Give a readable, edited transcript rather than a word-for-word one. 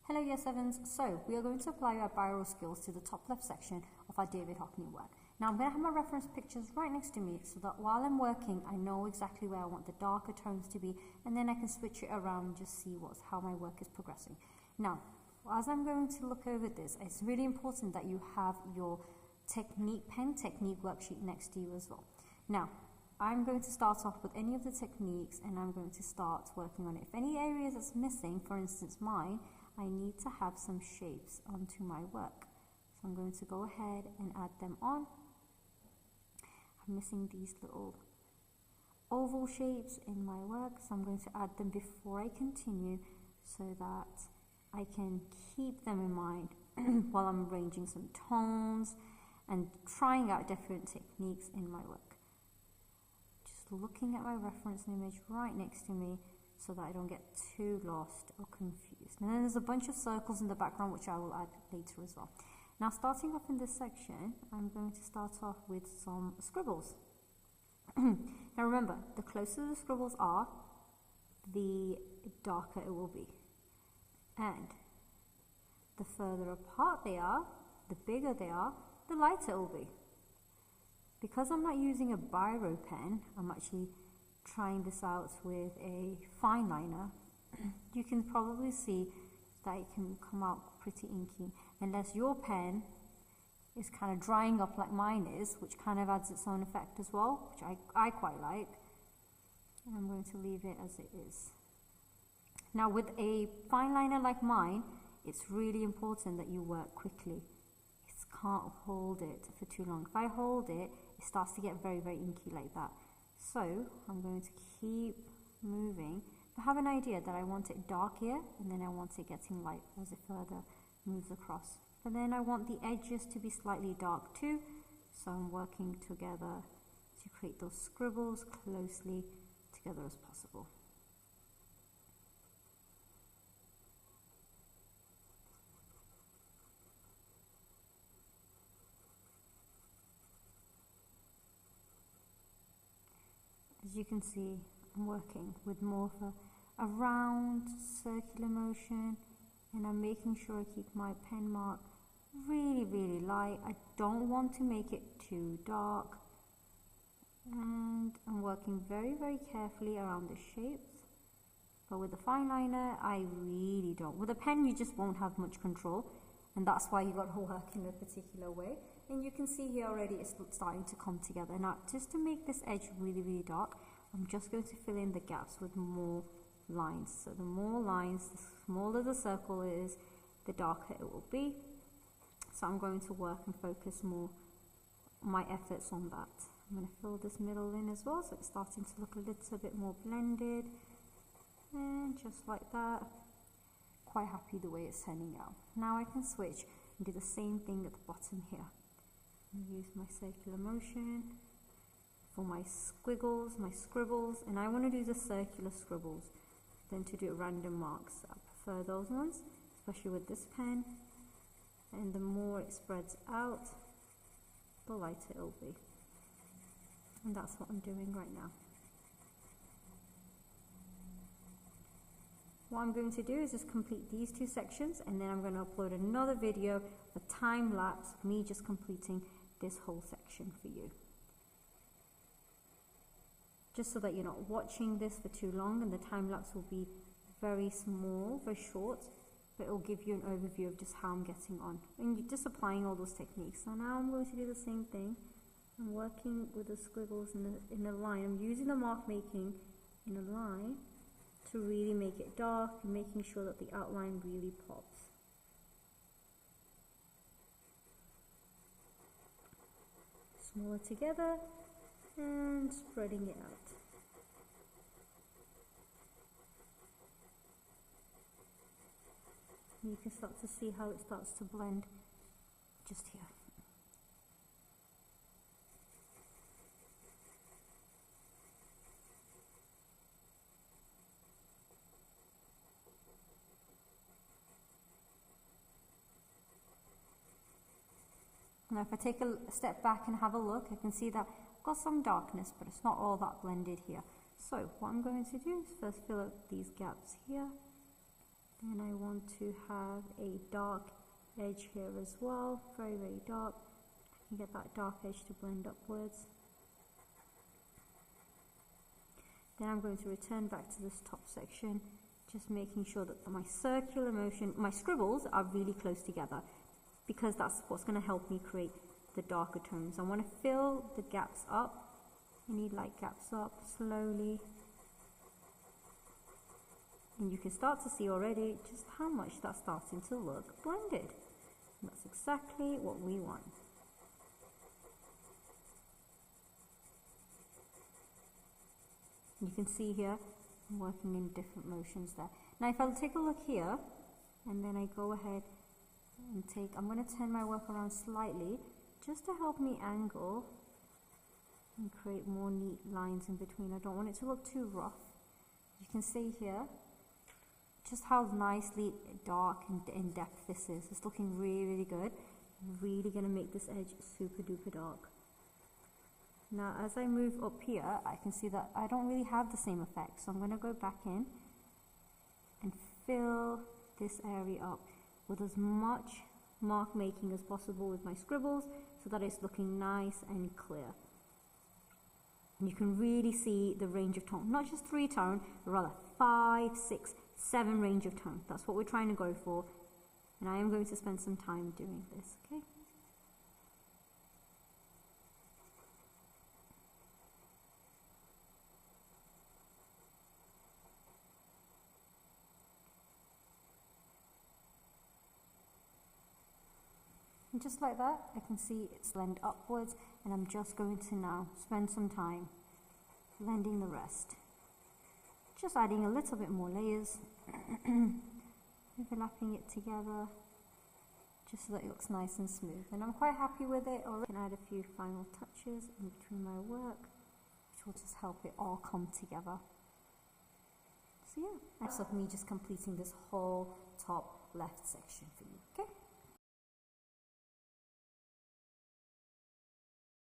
Hello Year 7s, so we are going to apply our Biro skills to the top left section of our David Hockney work. Now I'm going to have my reference pictures right next to me so that while I'm working I know exactly where I want the darker tones to be, and then I can switch it around and just see how my work is progressing. Now as I'm going to look over this, it's really important that you have your pen technique worksheet next to you as well. Now I'm going to start off with any of the techniques and I'm going to start working on it. If any areas that's missing, for instance mine, I need to have some shapes onto my work. So I'm going to go ahead and add them on. I'm missing these little oval shapes in my work, so I'm going to add them before I continue so that I can keep them in mind while I'm arranging some tones and trying out different techniques in my work. Just looking at my reference image right next to me so that I don't get too lost or confused. And then there's a bunch of circles in the background which I will add later as well. Now starting off in this section, I'm going to start off with some scribbles. Now remember, the closer the scribbles are, the darker it will be. And the further apart they are, the bigger they are, the lighter it will be. Because I'm not using a Biro pen, I'm actually trying this out with a fine liner. You can probably see that it can come out pretty inky unless your pen is kind of drying up like mine is, which kind of adds its own effect as well, which I quite like. And I'm going to leave it as it is. Now with a fine liner like mine, it's really important that you work quickly. You can't hold it for too long. If I hold it, it starts to get very, very inky like that. So I'm going to keep moving. I have an idea that I want it dark here and then I want it getting light as it further moves across. But then I want the edges to be slightly dark too, so I'm working together to create those scribbles closely together as possible. As you can see, I'm working with more of a round circular motion, and I'm making sure I keep my pen mark really, really light. I don't want to make it too dark, and I'm working very, very carefully around the shapes. But with the fine liner, I really don't. With a pen, you just won't have much control, and that's why you got to work in a particular way. And you can see here already it's starting to come together. Now, just to make this edge really, really dark, I'm just going to fill in the gaps with more lines. So the more lines, the smaller the circle is, the darker it will be. So I'm going to work and focus more my efforts on that. I'm going to fill this middle in as well, so it's starting to look a little bit more blended. And just like that, quite happy the way it's turning out. Now I can switch and do the same thing at the bottom here. Use my circular motion for my squiggles, my scribbles, and I want to do the circular scribbles than to do random marks. I prefer those ones, especially with this pen, and the more it spreads out, the lighter it will be. And that's what I'm doing right now. What I'm going to do is just complete these two sections, and then I'm going to upload another video, a time lapse of me just completing this whole section for you. Just so that you're not watching this for too long, and the time lapse will be very small, very short, but it will give you an overview of just how I'm getting on. And you're just applying all those techniques. So now I'm going to do the same thing. I'm working with the squiggles in a line. I'm using the mark making in a line to really make it dark and making sure that the outline really pops. Smaller together and spreading it out. And you can start to see how it starts to blend just here. Now if I take a step back and have a look, I can see that I've got some darkness, but it's not all that blended here. So what I'm going to do is first fill up these gaps here. Then I want to have a dark edge here as well, very, very dark. I can get that dark edge to blend upwards. Then I'm going to return back to this top section, just making sure that my circular motion, my scribbles are really close together, because that's what's going to help me create the darker tones. I want to fill the gaps up. I need light gaps up slowly. And you can start to see already just how much that's starting to look blended. And that's exactly what we want. You can see here, I'm working in different motions there. Now if I'll take a look here, and then I go ahead and I'm going to turn my work around slightly, just to help me angle and create more neat lines in between. I don't want it to look too rough. You can see here, just how nicely dark and in depth this is. It's looking really, really good. I'm really going to make this edge super duper dark. Now as I move up here, I can see that I don't really have the same effect, so I'm going to go back in and fill this area up with as much mark making as possible with my scribbles, so that it's looking nice and clear. And you can really see the range of tone, not just 3 tone, but rather 5, 6, 7 range of tone. That's what we're trying to go for, and I am going to spend some time doing this, okay? And just like that, I can see it's blend upwards, and I'm just going to now spend some time blending the rest. Just adding a little bit more layers, overlapping it together, just so that it looks nice and smooth. And I'm quite happy with it. I can add a few final touches in between my work, which will just help it all come together. So yeah, that's of me just completing this whole top left section for you, okay?